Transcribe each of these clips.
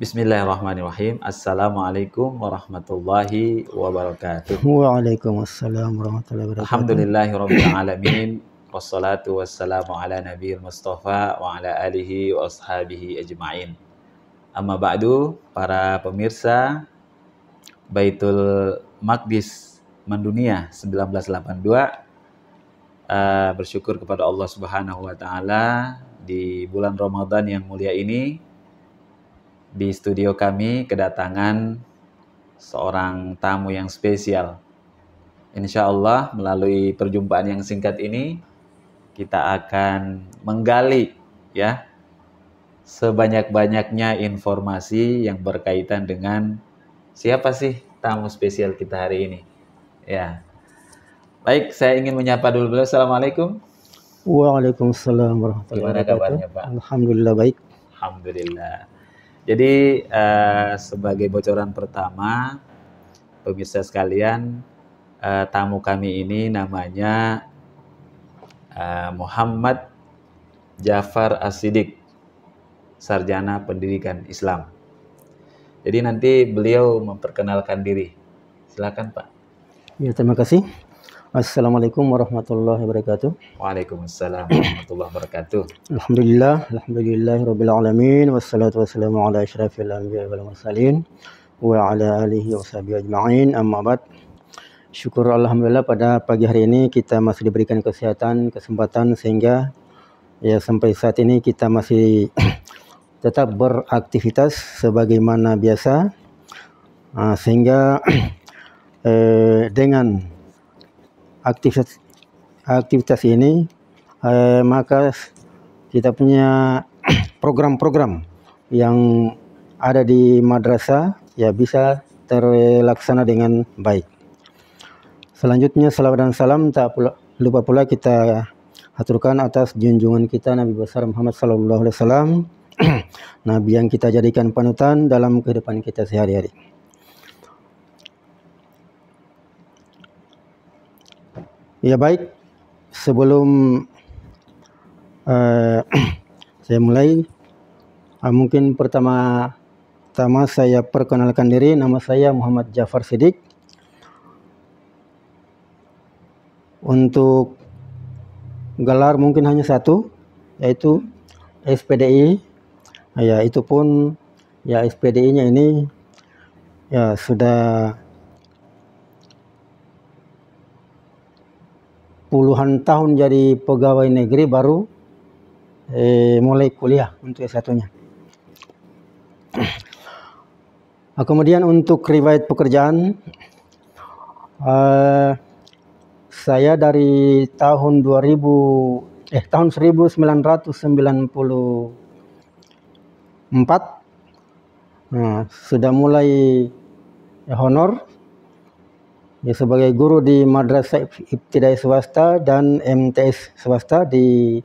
Bismillahirrahmanirrahim. Assalamualaikum warahmatullahi wabarakatuh. Waalaikumsalam warahmatullahi wabarakatuh. Alhamdulillahirabbil alamin. Wassalatu wassalamu ala nabiyil Mustafa wa ala alihi wa ashabihi ajma'in. Amma ba'du, para pemirsa Baitul Maqdis Mendunia 1982, bersyukur kepada Allah Subhanahu wa taala di bulan Ramadan yang mulia ini. Di studio kami kedatangan seorang tamu yang spesial. Insya Allah melalui perjumpaan yang singkat ini kita akan menggali ya sebanyak-banyaknya informasi yang berkaitan dengan siapa sih tamu spesial kita hari ini. Ya. Baik, saya ingin menyapa dulu beliau. Assalamualaikum. Waalaikumsalam warahmatullahi Gimana wabarakatuh. kabarnya, Pak? Alhamdulillah baik. Alhamdulillah. Jadi sebagai bocoran pertama, pemirsa sekalian, tamu kami ini namanya Muhammad Jafar As-Siddiq, sarjana pendidikan Islam. Jadi nanti beliau memperkenalkan diri. Silakan, Pak. Ya, terima kasih. Assalamualaikum warahmatullahi wabarakatuh. Waalaikumsalam warahmatullahi wabarakatuh. Alhamdulillahirabbil alamin wassalatu wassalamu ala asyrafil anbiya'i wal mursalin wa ala alihi washabihi ajma'in. Amma ba'd. Syukur alhamdulillah pada pagi hari ini kita masih diberikan kesehatan, kesempatan sehingga ya sampai saat ini kita masih tetap beraktivitas sebagaimana biasa, sehingga dengan aktivitas ini maka kita punya program-program yang ada di madrasah ya bisa terlaksana dengan baik. Selanjutnya salawat dan salam tak lupa pula kita aturkan atas junjungan kita Nabi besar Muhammad sallallahu alaihi wasallam, Nabi yang kita jadikan panutan dalam kehidupan kita sehari-hari. Ya baik, sebelum saya mulai, mungkin pertama saya perkenalkan diri. Nama saya Muhammad Jafar Siddiq. Untuk gelar mungkin hanya satu, yaitu SPDI. Ya, itu pun ya SPDI-nya ini ya sudah puluhan tahun jadi pegawai negeri, baru mulai kuliah untuk S1-nya. Kemudian untuk riwayat pekerjaan, saya dari tahun 1994 sudah mulai honor ya sebagai guru di Madrasah Ibtidaiyah swasta dan MTS swasta di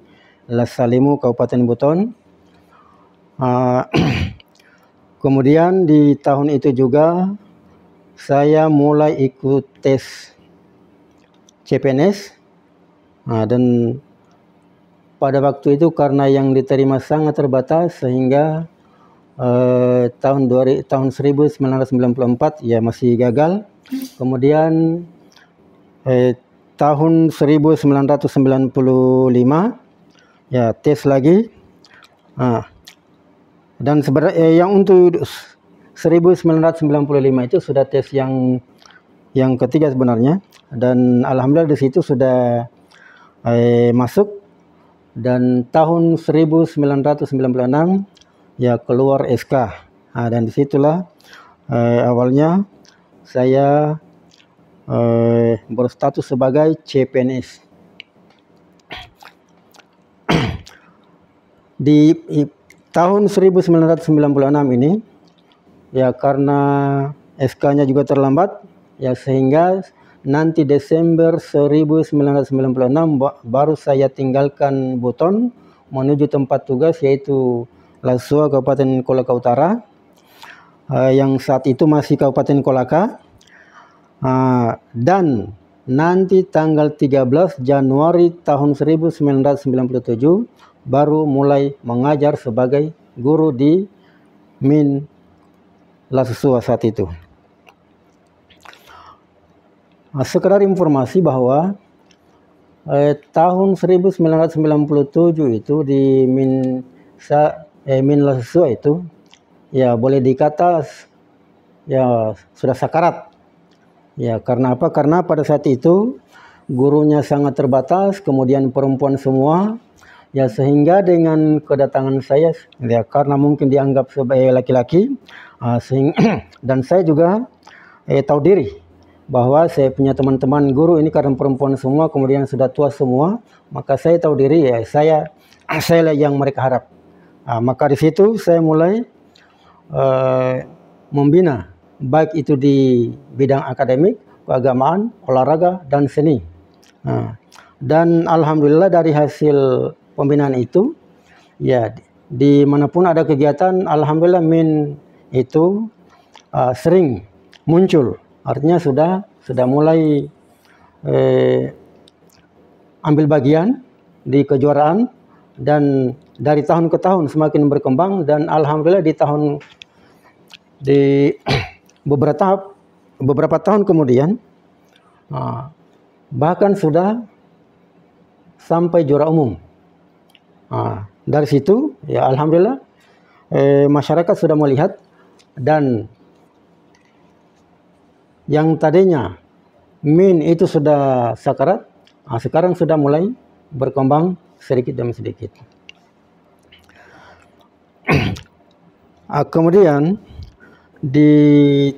Las Salimu, Kabupaten Buton. Kemudian di tahun itu juga saya mulai ikut tes CPNS, dan pada waktu itu karena yang diterima sangat terbatas sehingga tahun 1994 ya masih gagal. Kemudian tahun 1995 ya tes lagi, dan sebenarnya yang untuk 1995 itu sudah tes yang ketiga sebenarnya, dan alhamdulillah di situ sudah masuk, dan tahun 1996 ya keluar SK, dan disitulah awalnya saya berstatus sebagai CPNS. Di tahun 1996 ini ya karena SK-nya juga terlambat ya sehingga nanti Desember 1996 baru saya tinggalkan Buton menuju tempat tugas yaitu Lasua, Kabupaten Kolaka Utara, yang saat itu masih Kabupaten Kolaka. Dan nanti tanggal 13 Januari tahun 1997 baru mulai mengajar sebagai guru di MIN Lasua saat itu. Sekedar informasi bahwa tahun 1997 itu di Min Lasua itu ya boleh dikata ya sudah sakarat. Ya karena apa? Karena pada saat itu gurunya sangat terbatas, kemudian perempuan semua. Ya sehingga dengan kedatangan saya ya karena mungkin dianggap sebagai laki-laki dan saya juga tahu diri bahwa saya punya teman-teman guru ini karena perempuan semua, kemudian sudah tua semua, maka saya tahu diri ya saya yang mereka harap. Maka di situ saya mulai membina baik itu di bidang akademik, keagamaan, olahraga dan seni. Dan alhamdulillah dari hasil pembinaan itu ya dimanapun ada kegiatan, alhamdulillah Min itu sering muncul. Artinya sudah mulai ambil bagian di kejuaraan dan dari tahun ke tahun semakin berkembang dan alhamdulillah di beberapa tahun kemudian bahkan sudah sampai juara umum. Dari situ ya alhamdulillah masyarakat sudah melihat dan yang tadinya Min itu sudah sakarat, sekarang sudah mulai berkembang sedikit demi sedikit. Kemudian di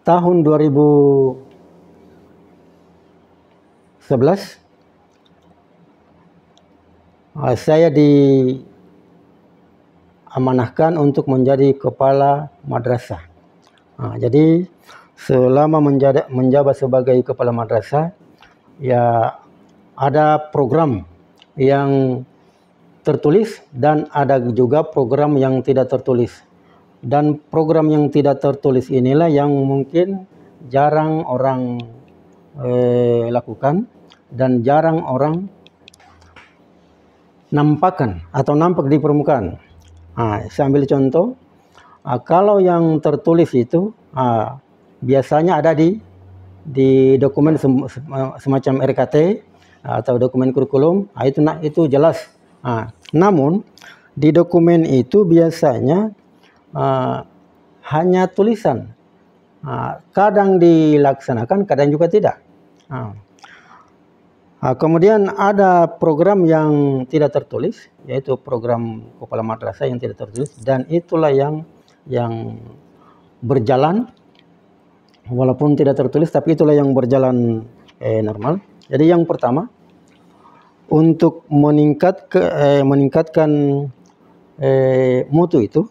tahun 2011 saya diamanahkan untuk menjadi kepala madrasah. Jadi selama menjabat sebagai kepala madrasah, ya ada program yang tertulis dan ada juga program yang tidak tertulis. Dan program yang tidak tertulis inilah yang mungkin jarang orang lakukan dan jarang orang nampakkan atau nampak di permukaan. Saya ambil contoh. Kalau yang tertulis itu biasanya ada di dokumen semacam RKT atau dokumen kurikulum, itu jelas. Namun di dokumen itu biasanya hanya tulisan. Kadang dilaksanakan, kadang juga tidak. Kemudian ada program yang tidak tertulis, yaitu program kepala madrasah yang tidak tertulis, dan itulah yang berjalan walaupun tidak tertulis, tapi itulah yang berjalan normal. Jadi yang pertama untuk meningkatkan mutu itu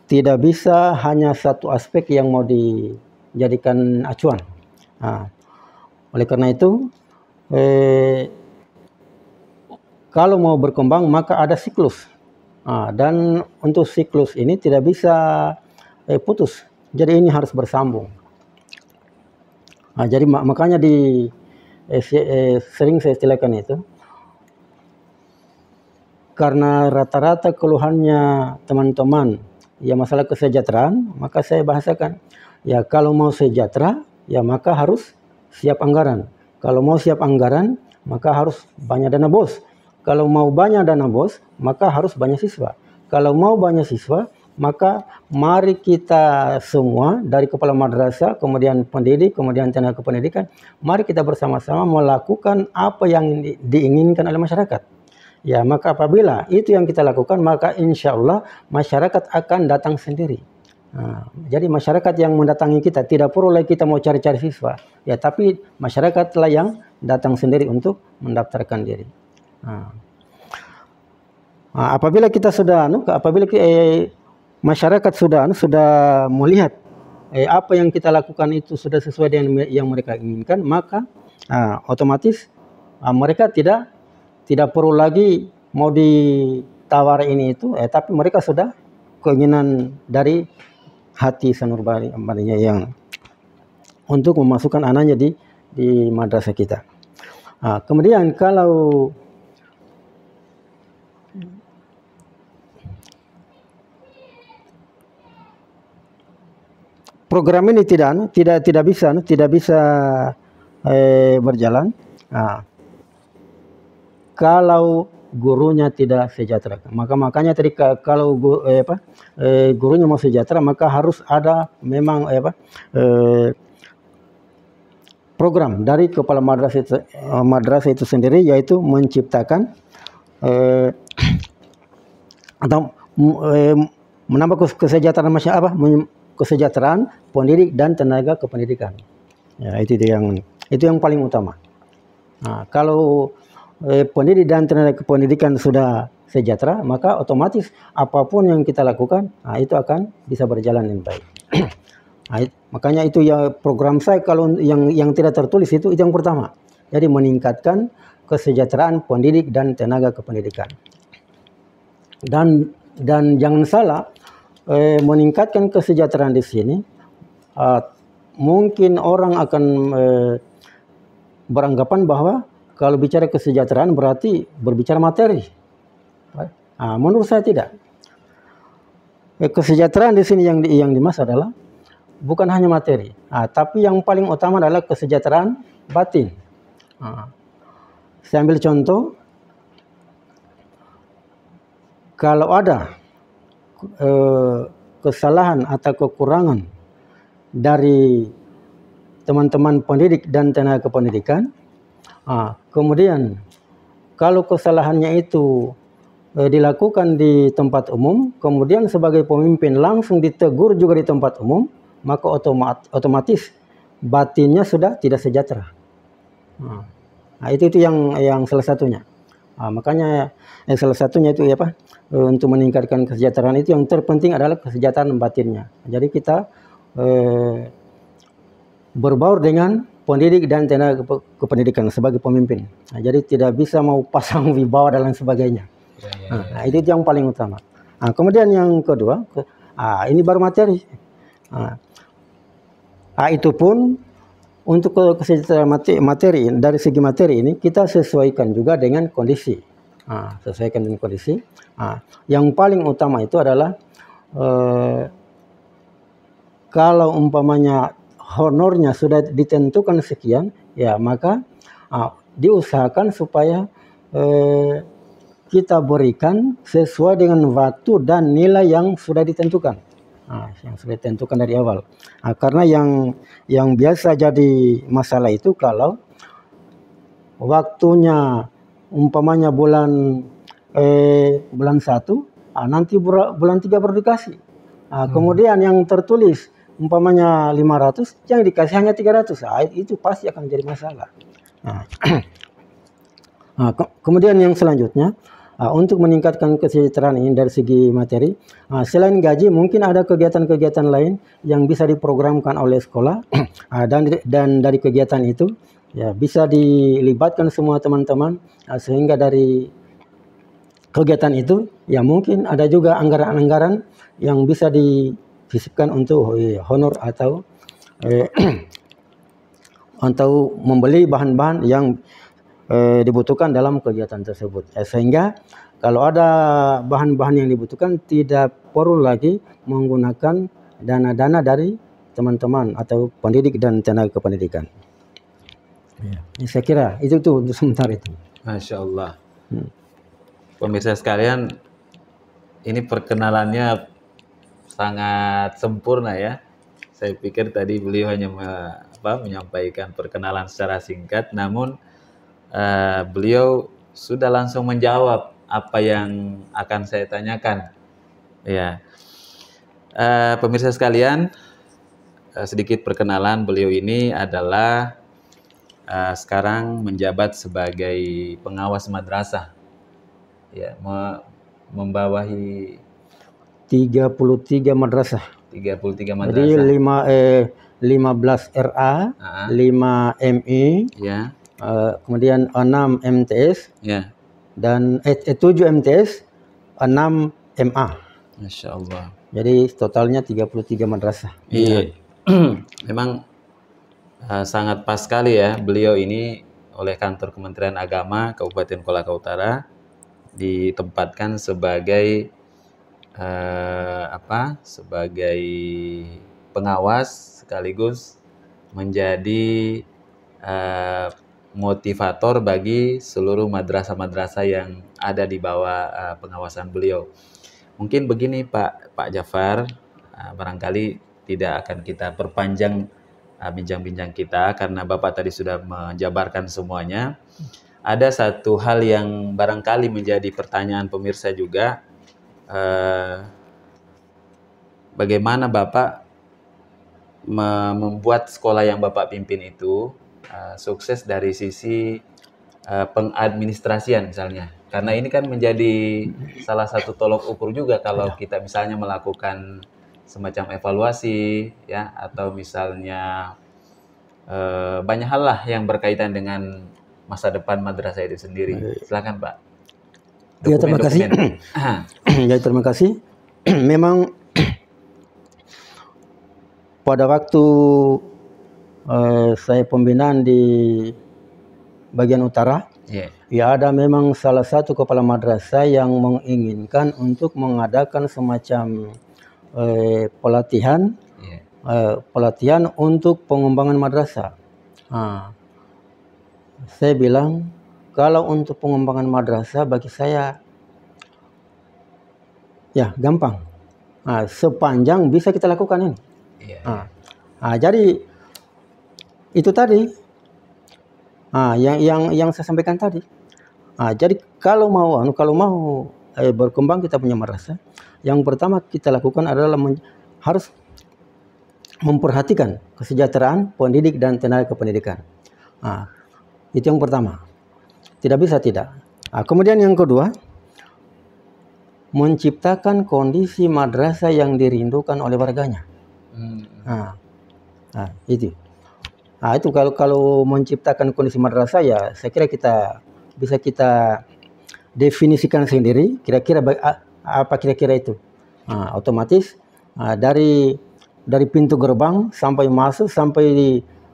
tidak bisa hanya satu aspek yang mau dijadikan acuan. Oleh karena itu kalau mau berkembang maka ada siklus. Dan untuk siklus ini tidak bisa putus. Jadi ini harus bersambung. Jadi makanya sering saya istilahkan itu. Karena rata-rata keluhannya teman-teman ya masalah kesejahteraan, maka saya bahasakan. Ya kalau mau sejahtera, ya maka harus siap anggaran. Kalau mau siap anggaran, maka harus banyak dana BOS. Kalau mau banyak dana BOS, maka harus banyak siswa. Kalau mau banyak siswa, maka mari kita semua dari kepala madrasah, kemudian pendidik, kemudian tenaga kependidikan, mari kita bersama-sama melakukan apa yang diinginkan oleh masyarakat. Ya, maka apabila itu yang kita lakukan, maka insya Allah masyarakat akan datang sendiri. Jadi masyarakat yang mendatangi kita, tidak perlu lagi kita mau cari-cari siswa. Ya, tapi masyarakatlah yang datang sendiri untuk mendaftarkan diri. Apabila kita sudah masyarakat sudah melihat apa yang kita lakukan itu sudah sesuai dengan yang mereka inginkan, maka otomatis mereka tidak perlu lagi mau ditawar ini itu, tapi mereka sudah keinginan dari hati sanubarinya yang untuk memasukkan anaknya di madrasah kita. Kemudian kalau program ini tidak bisa berjalan kalau gurunya tidak sejahtera. Makanya tadi kalau gurunya mau sejahtera, maka harus ada memang program dari kepala madrasah itu sendiri, yaitu menciptakan atau menambah kesejahteraan masyarakat, kesejahteraan pendidik dan tenaga kependidikan. Ya, itu yang paling utama. Nah, kalau pendidik dan tenaga kependidikan sudah sejahtera, maka otomatis apapun yang kita lakukan, itu akan bisa berjalan dengan baik. Makanya itu ya program saya, kalau yang tidak tertulis itu yang pertama. Jadi meningkatkan kesejahteraan pendidik dan tenaga kependidikan. Dan jangan salah, meningkatkan kesejahteraan di sini, mungkin orang akan beranggapan bahwa kalau bicara kesejahteraan berarti berbicara materi. Menurut saya tidak. Kesejahteraan di sini yang dimaksud adalah bukan hanya materi, tapi yang paling utama adalah kesejahteraan batin. Saya ambil contoh, kalau ada kesalahan atau kekurangan dari teman-teman pendidik dan tenaga kependidikan, kemudian kalau kesalahannya itu dilakukan di tempat umum, kemudian sebagai pemimpin langsung ditegur juga di tempat umum, maka otomatis batinnya sudah tidak sejahtera. Itu yang salah satunya. Makanya salah satunya itu untuk meningkatkan kesejahteraan itu yang terpenting adalah kesejahteraan batinnya. Jadi kita berbaur dengan pendidik dan tenaga kependidikan sebagai pemimpin. Jadi tidak bisa mau pasang wibawa dan lain sebagainya. Itu yang paling utama. Kemudian yang kedua, ini baru materi. Itu pun untuk kesejahteraan materi, dari segi materi ini kita sesuaikan juga dengan kondisi. Sesuaikan dengan kondisi. Yang paling utama itu adalah kalau umpamanya honornya sudah ditentukan sekian, ya maka diusahakan supaya kita berikan sesuai dengan waktu dan nilai yang sudah ditentukan. Yang sudah ditentukan dari awal. Karena yang biasa jadi masalah itu kalau waktunya umpamanya bulan 1, nanti bulan 3 baru dikasih. Kemudian yang tertulis umpamanya 500, yang dikasih hanya 300. Itu pasti akan jadi masalah. Kemudian yang selanjutnya, untuk meningkatkan kesejahteraan ini dari segi materi, selain gaji mungkin ada kegiatan-kegiatan lain yang bisa diprogramkan oleh sekolah, dan dari kegiatan itu ya bisa dilibatkan semua teman-teman, sehingga dari kegiatan itu ya mungkin ada juga anggaran-anggaran yang bisa disisipkan untuk honor atau membeli bahan-bahan yang dibutuhkan dalam kegiatan tersebut. Sehingga kalau ada bahan-bahan yang dibutuhkan, tidak perlu lagi menggunakan dana-dana dari teman-teman atau pendidik dan tenaga kependidikan. Saya kira itu tuh untuk sementara itu. Masya Allah. Pemirsa sekalian, ini perkenalannya sangat sempurna ya. Saya pikir tadi beliau hanya menyampaikan perkenalan secara singkat, namun beliau sudah langsung menjawab apa yang akan saya tanyakan. Ya, pemirsa sekalian, sedikit perkenalan, beliau ini adalah sekarang menjabat sebagai pengawas madrasah. Ya, membawahi 33 madrasah. 33 madrasah. Jadi 15 RA, 5 MI. Ya. Kemudian 6 MTS, ya. Dan 7 MTS, 6 MA. Masya Allah. Jadi totalnya 33 madrasah. Iya. Memang sangat pas sekali ya, beliau ini oleh kantor Kementerian Agama Kabupaten Kolaka Utara ditempatkan sebagai sebagai pengawas sekaligus menjadi motivator bagi seluruh madrasah-madrasah yang ada di bawah pengawasan beliau. Mungkin begini Pak Jafar, barangkali tidak akan kita perpanjang bincang-bincang kita karena Bapak tadi sudah menjabarkan semuanya. Ada satu hal yang barangkali menjadi pertanyaan pemirsa juga, bagaimana Bapak membuat sekolah yang Bapak pimpin itu sukses dari sisi pengadministrasian misalnya, karena ini kan menjadi salah satu tolok ukur juga kalau kita misalnya melakukan semacam evaluasi ya, atau misalnya banyak hal lah yang berkaitan dengan masa depan madrasah itu sendiri. Silakan Pak. Ya, terima kasih. Ya, terima kasih. Memang pada waktu saya pembinaan di bagian utara, ya ada memang salah satu kepala madrasah yang menginginkan untuk mengadakan semacam pelatihan, pelatihan untuk pengembangan madrasah. Saya bilang kalau untuk pengembangan madrasah bagi saya ya gampang, sepanjang bisa kita lakukan ini. Jadi itu tadi yang saya sampaikan tadi. Jadi kalau mau berkembang kita punya madrasah, yang pertama kita lakukan adalah harus memperhatikan kesejahteraan pendidik dan tenaga kependidikan. Itu yang pertama. Tidak bisa tidak. Kemudian yang kedua, menciptakan kondisi madrasah yang dirindukan oleh warganya. Itu. Itu kalau menciptakan kondisi madrasah ya saya kira kita bisa kita definisikan sendiri kira-kira apa kira-kira itu. Otomatis dari pintu gerbang sampai masuk sampai di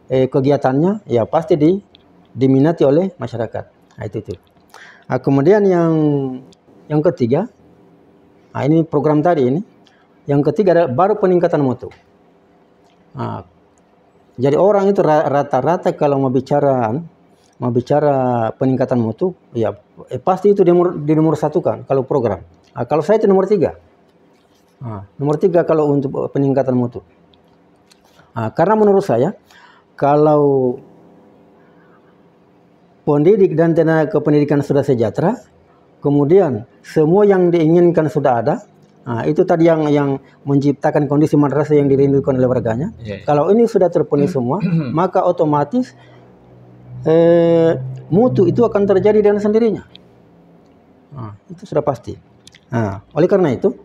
kegiatannya ya pasti diminati oleh masyarakat. Itu. Kemudian yang ketiga, ini program tadi ini. Yang ketiga adalah baru peningkatan mutu. Jadi orang itu rata-rata kalau mau bicara peningkatan mutu, ya pasti itu di nomor satu kan kalau program. Kalau saya itu nomor 3. Nomor 3 kalau untuk peningkatan mutu. Karena menurut saya kalau pendidik dan tenaga kependidikan sudah sejahtera, kemudian semua yang diinginkan sudah ada. Itu tadi yang menciptakan kondisi madrasah yang dirindukan oleh warganya. Kalau ini sudah terpenuhi semua, maka otomatis mutu itu akan terjadi dengan sendirinya. Itu sudah pasti. Oleh karena itu,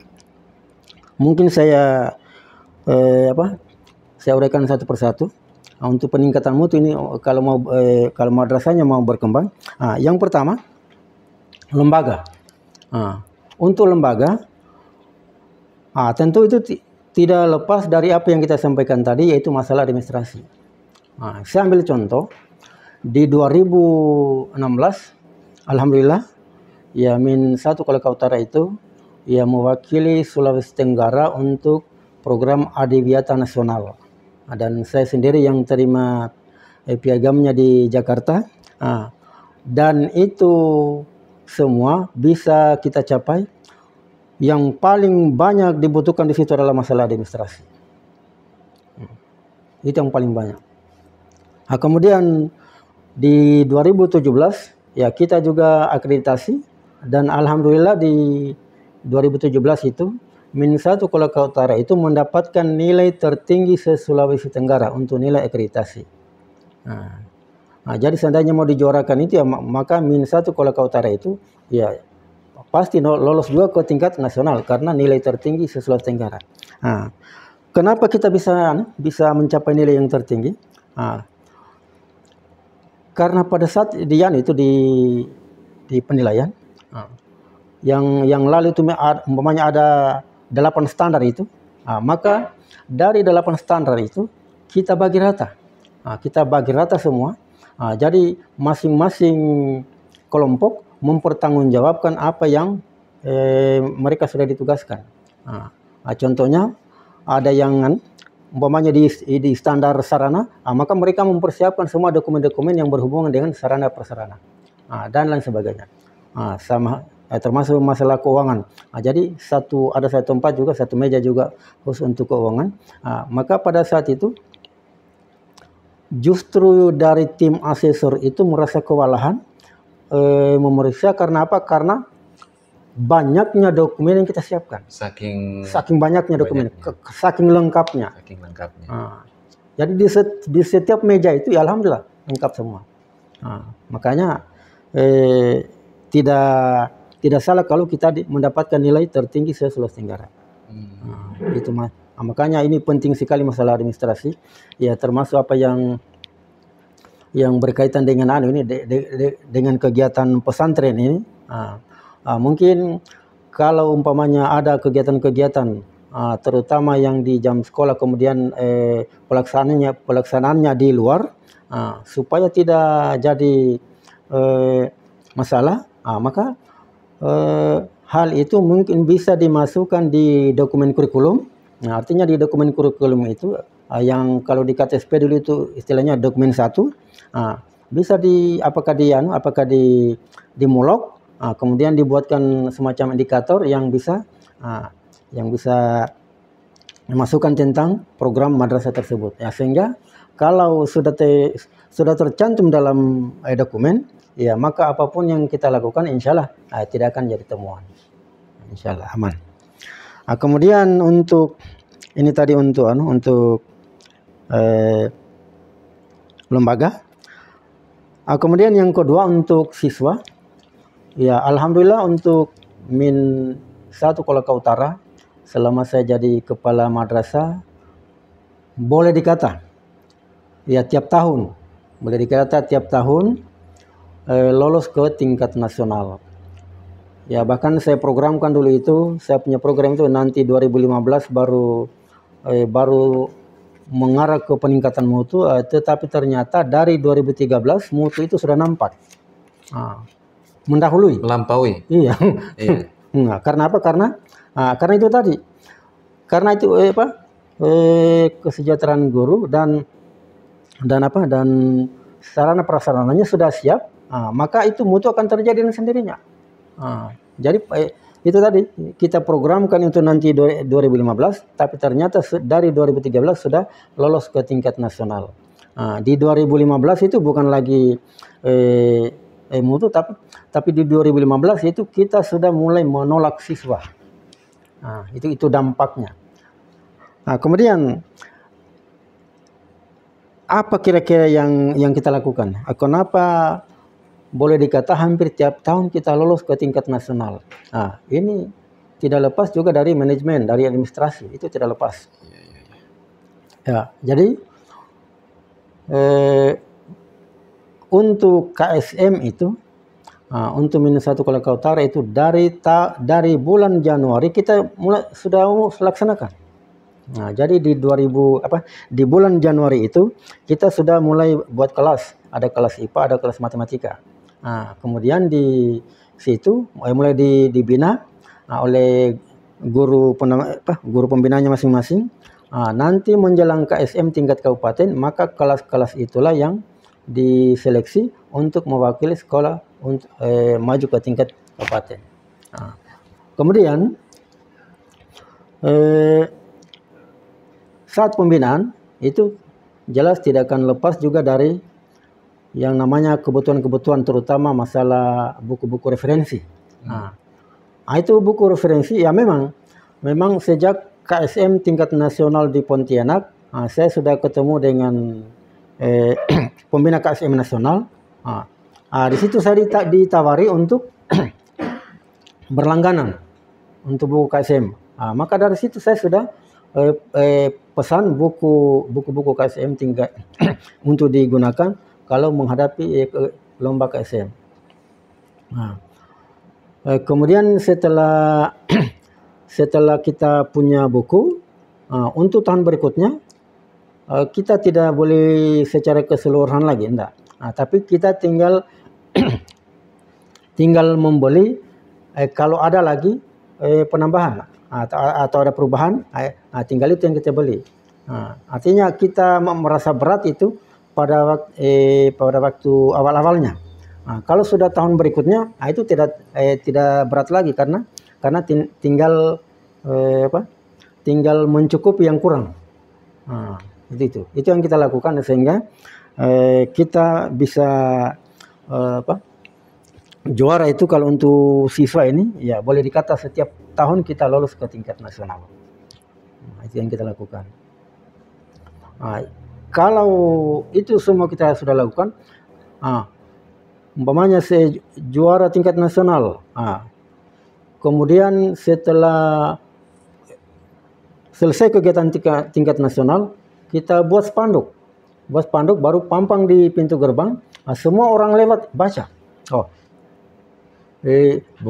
mungkin saya uraikan satu persatu. Untuk peningkatan mutu ini kalau madrasahnya mau berkembang, yang pertama lembaga. Untuk lembaga, tentu itu tidak lepas dari apa yang kita sampaikan tadi, yaitu masalah administrasi. Saya ambil contoh di 2016, alhamdulillah, ya Min 1 Kolaka Utara itu ya mewakili Sulawesi Tenggara untuk program Adiwiyata Nasional. Dan saya sendiri yang terima piagamnya di Jakarta. Dan itu semua bisa kita capai. Yang paling banyak dibutuhkan di situ adalah masalah administrasi. Itu yang paling banyak. Kemudian di 2017 ya kita juga akreditasi dan alhamdulillah di 2017 itu Min 1 Kolaka Utara itu mendapatkan nilai tertinggi se-Sulawesi Tenggara untuk nilai akreditasi. Jadi seandainya mau dijuarakan itu ya maka Min 1 Kolaka Utara itu ya pasti lolos juga ke tingkat nasional karena nilai tertinggi se-Sulawesi Tenggara. Kenapa kita bisa mencapai nilai yang tertinggi? Karena pada saat di penilaian, yang lalu itu umpamanya ada 8 standar itu, maka dari 8 standar itu kita bagi rata. Kita bagi rata semua. Jadi masing-masing kelompok mempertanggungjawabkan apa yang mereka sudah ditugaskan. Contohnya ada yang umpamanya di standar sarana, maka mereka mempersiapkan semua dokumen-dokumen yang berhubungan dengan sarana prasarana dan lain sebagainya. Termasuk masalah keuangan. Jadi ada satu tempat juga, satu meja juga khusus untuk keuangan. Maka pada saat itu justru dari tim asesor itu merasa kewalahan memeriksa. Karena apa? Karena banyaknya dokumen yang kita siapkan. Saking banyaknya dokumen, saking lengkapnya. Jadi di setiap meja itu ya alhamdulillah lengkap semua. Makanya tidak salah kalau kita mendapatkan nilai tertinggi se-Sulawesi Tenggara. Itu makanya ini penting sekali masalah administrasi. Ya termasuk apa yang berkaitan dengan ini dengan kegiatan pesantren ini. Mungkin kalau umpamanya ada kegiatan-kegiatan terutama yang di jam sekolah, kemudian pelaksanaannya di luar, supaya tidak jadi masalah, maka hal itu mungkin bisa dimasukkan di dokumen kurikulum. Artinya di dokumen kurikulum itu yang kalau di KTSP dulu itu istilahnya dokumen 1, bisa apakah dimulok. Kemudian dibuatkan semacam indikator yang bisa memasukkan tentang program madrasah tersebut. Ya, sehingga kalau sudah tercantum dalam dokumen, ya maka apapun yang kita lakukan, insya Allah tidak akan jadi temuan. Insya Allah aman. Kemudian untuk ini tadi untuk lembaga. Kemudian yang kedua untuk siswa. Ya, alhamdulillah untuk Min 1 Kolaka Utara selama saya jadi kepala madrasah boleh dikata ya tiap tahun lolos ke tingkat nasional. Ya, bahkan saya programkan dulu itu, saya punya program itu nanti 2015 baru mengarah ke peningkatan mutu, tetapi ternyata dari 2013 mutu itu sudah nampak. Mendahului, melampaui. Iya. Karena apa? Karena itu tadi. Karena itu kesejahteraan guru dan sarana prasarananya sudah siap, maka itu mutu akan terjadi dengan sendirinya. Jadi itu tadi kita programkan itu nanti 2015, tapi ternyata dari 2013 sudah lolos ke tingkat nasional. Di 2015 itu bukan lagi mutu, tapi di 2015 itu kita sudah mulai menolak siswa. Itu dampaknya. Kemudian apa kira-kira yang kita lakukan? Kenapa boleh dikata hampir tiap tahun kita lolos ke tingkat nasional? Ini tidak lepas juga dari manajemen, dari administrasi, itu tidak lepas. Ya, jadi untuk KSM itu, untuk Min 1 Kolaka Utara itu dari bulan Januari kita sudah laksanakan. Jadi di bulan Januari itu kita sudah mulai buat kelas, ada kelas IPA, ada kelas matematika. Kemudian di situ mulai dibina oleh guru pembinanya masing-masing. Nanti menjelang KSM tingkat kabupaten, maka kelas-kelas itulah yang diseleksi untuk mewakili sekolah untuk maju ke tingkat kabupaten. Kemudian saat pembinaan itu jelas tidak akan lepas juga dari yang namanya kebutuhan-kebutuhan, terutama masalah buku-buku referensi. Itu buku referensi ya memang sejak KSM tingkat nasional di Pontianak, saya sudah ketemu dengan pembina KSM nasional. Di situ saya ditawari untuk berlangganan untuk buku KSM. Maka dari situ saya sudah pesan buku-buku KSM tingkat untuk digunakan kalau menghadapi lomba KSM. Kemudian setelah kita punya buku, untuk tahun berikutnya kita tidak boleh secara keseluruhan lagi, enggak. Tapi kita tinggal membeli kalau ada lagi penambahan atau ada perubahan, tinggal itu yang kita beli. Nah, artinya kita merasa berat itu pada waktu awal-awalnya. Nah, kalau sudah tahun berikutnya, nah itu tidak berat lagi karena tinggal tinggal mencukupi yang kurang. Nah, itu yang kita lakukan sehingga kita bisa juara itu kalau untuk siswa ini ya boleh dikata setiap tahun kita lolos ke tingkat nasional. Nah, itu yang kita lakukan. Nah, kalau itu semua kita sudah lakukan, umpamanya saya juara tingkat nasional, kemudian setelah selesai kegiatan tingkat nasional, kita buat spanduk baru pampang di pintu gerbang, semua orang lewat baca.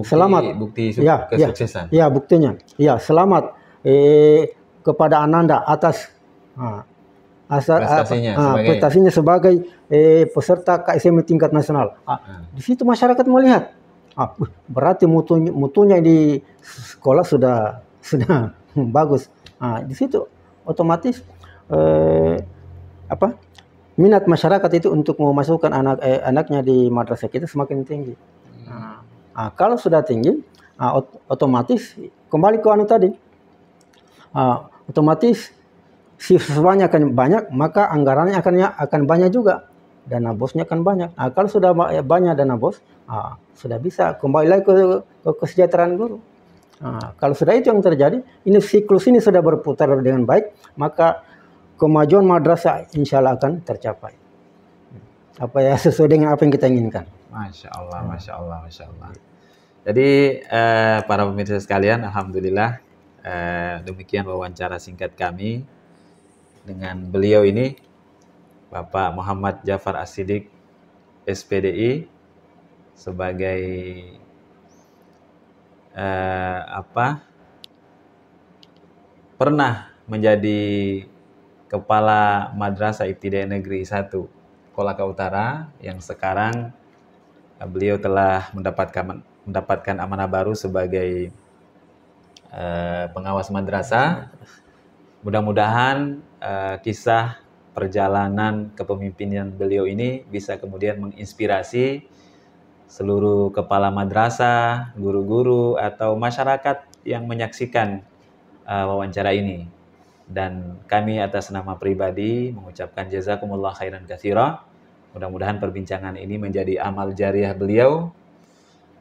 Selamat. Bukti kesuksesan. Ya, buktinya. Ya, selamat kepada Ananda atas prestasinya sebagai peserta KSM tingkat nasional. Di situ masyarakat melihat, berarti mutunya di sekolah sudah bagus. Di situ otomatis minat masyarakat itu untuk memasukkan anaknya di madrasah kita semakin tinggi. Kalau sudah tinggi, otomatis kembali ke tadi, otomatis siswanya akan banyak, maka anggarannya akan banyak juga, dana bosnya akan banyak. Kalau sudah banyak dana bos, sudah bisa kembali lagi ke kesejahteraan guru. Kalau sudah itu yang terjadi, ini siklus ini sudah berputar dengan baik, maka kemajuan madrasah insya Allah akan tercapai. Sesuai dengan apa yang kita inginkan. Masya Allah, Masya Allah, Masya Allah. Jadi para pemirsa sekalian, alhamdulillah demikian wawancara singkat kami dengan beliau ini, Bapak Muhammad Jafar As-Siddiq, SPDI, sebagai pernah menjadi Kepala Madrasah Ibtidaiyah Negeri 1 Kolaka Utara, yang sekarang beliau telah mendapatkan amanah baru sebagai pengawas madrasah. Mudah-mudahan kisah perjalanan kepemimpinan beliau ini bisa kemudian menginspirasi seluruh kepala madrasah, guru-guru, atau masyarakat yang menyaksikan wawancara ini. Dan kami atas nama pribadi mengucapkan jazakumullah khairan katsira. Mudah-mudahan perbincangan ini menjadi amal jariah beliau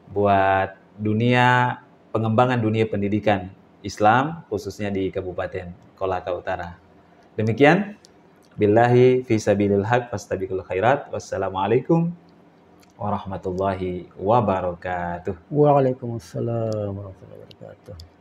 buat pengembangan dunia pendidikan Islam, khususnya di Kabupaten Kolaka Utara. Demikian, billahi fi sabilil haq fastabiqul khairat. Wassalamualaikum warahmatullahi wabarakatuh. Waalaikumsalam warahmatullahi wabarakatuh.